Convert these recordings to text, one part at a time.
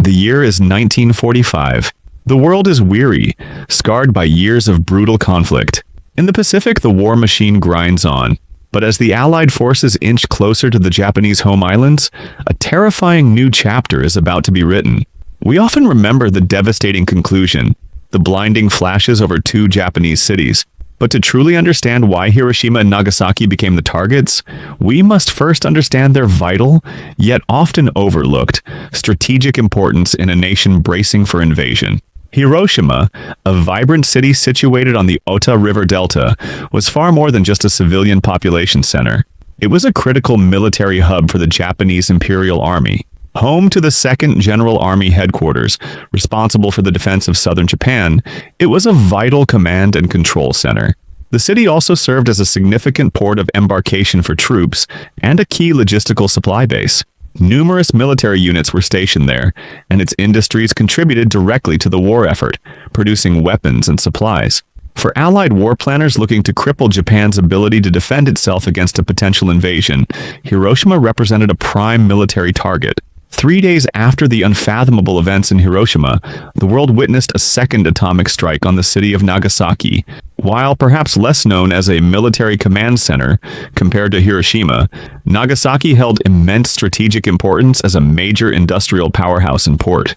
The year is 1945. The world is weary, scarred by years of brutal conflict. In the Pacific, the war machine grinds on. But as the Allied forces inch closer to the Japanese home islands, a terrifying new chapter is about to be written. We often remember the devastating conclusion, the blinding flashes over two Japanese cities. But to truly understand why Hiroshima and Nagasaki became the targets, we must first understand their vital, yet often overlooked, strategic importance in a nation bracing for invasion. Hiroshima, a vibrant city situated on the Ota River Delta, was far more than just a civilian population center. It was a critical military hub for the Japanese Imperial Army, home to the 2nd General Army Headquarters, responsible for the defense of southern Japan. It was a vital command and control center. The city also served as a significant port of embarkation for troops and a key logistical supply base. Numerous military units were stationed there, and its industries contributed directly to the war effort, producing weapons and supplies. For Allied war planners looking to cripple Japan's ability to defend itself against a potential invasion, Hiroshima represented a prime military target. 3 days after the unfathomable events in Hiroshima, the world witnessed a second atomic strike on the city of Nagasaki. While perhaps less known as a military command center compared to Hiroshima, Nagasaki held immense strategic importance as a major industrial powerhouse and port.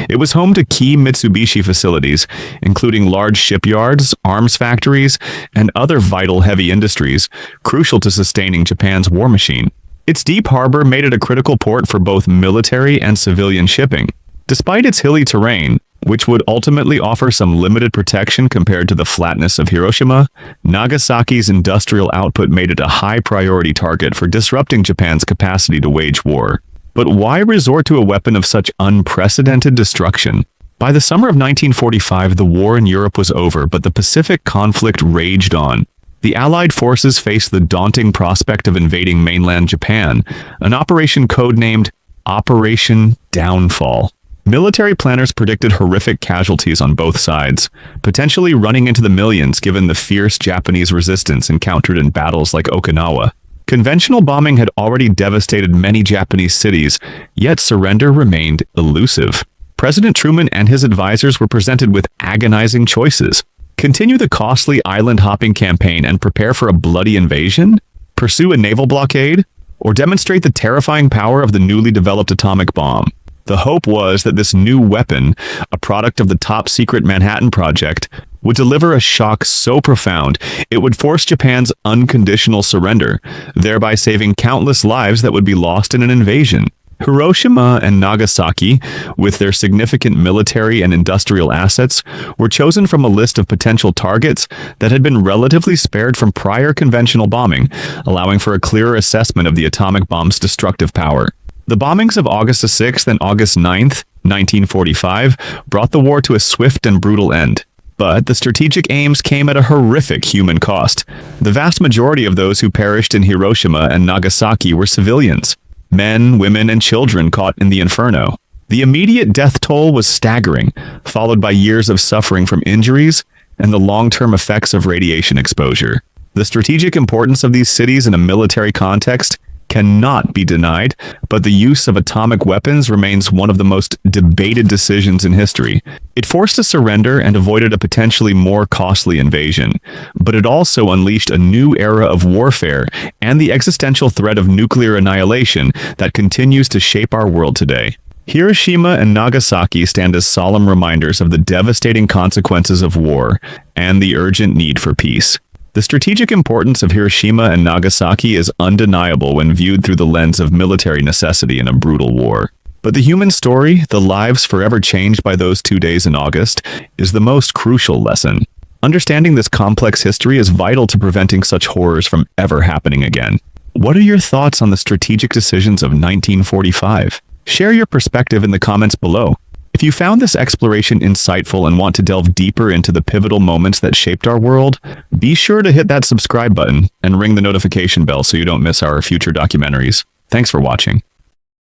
It was home to key Mitsubishi facilities, including large shipyards, arms factories, and other vital heavy industries, crucial to sustaining Japan's war machine. Its deep harbor made it a critical port for both military and civilian shipping. Despite its hilly terrain, which would ultimately offer some limited protection compared to the flatness of Hiroshima, Nagasaki's industrial output made it a high-priority target for disrupting Japan's capacity to wage war. But why resort to a weapon of such unprecedented destruction? By the summer of 1945, the war in Europe was over, but the Pacific conflict raged on. The Allied forces faced the daunting prospect of invading mainland Japan, an operation codenamed Operation Downfall. Military planners predicted horrific casualties on both sides, potentially running into the millions given the fierce Japanese resistance encountered in battles like Okinawa. Conventional bombing had already devastated many Japanese cities, yet surrender remained elusive. President Truman and his advisors were presented with agonizing choices. Continue the costly island-hopping campaign and prepare for a bloody invasion? Pursue a naval blockade? Or demonstrate the terrifying power of the newly developed atomic bomb? The hope was that this new weapon, a product of the top-secret Manhattan Project, would deliver a shock so profound it would force Japan's unconditional surrender, thereby saving countless lives that would be lost in an invasion. Hiroshima and Nagasaki, with their significant military and industrial assets, were chosen from a list of potential targets that had been relatively spared from prior conventional bombing, allowing for a clearer assessment of the atomic bomb's destructive power. The bombings of August 6th and August 9th, 1945, brought the war to a swift and brutal end. But the strategic aims came at a horrific human cost. The vast majority of those who perished in Hiroshima and Nagasaki were civilians. Men, women, and children caught in the inferno. The immediate death toll was staggering, followed by years of suffering from injuries and the long-term effects of radiation exposure. The strategic importance of these cities in a military context cannot be denied, but the use of atomic weapons remains one of the most debated decisions in history. It forced a surrender and avoided a potentially more costly invasion, but it also unleashed a new era of warfare and the existential threat of nuclear annihilation that continues to shape our world today. Hiroshima and Nagasaki stand as solemn reminders of the devastating consequences of war and the urgent need for peace. The strategic importance of Hiroshima and Nagasaki is undeniable when viewed through the lens of military necessity in a brutal war. But the human story, the lives forever changed by those 2 days in August, is the most crucial lesson. Understanding this complex history is vital to preventing such horrors from ever happening again. What are your thoughts on the strategic decisions of 1945? Share your perspective in the comments below. If you found this exploration insightful and want to delve deeper into the pivotal moments that shaped our world, be sure to hit that subscribe button and ring the notification bell so you don't miss our future documentaries. Thanks for watching.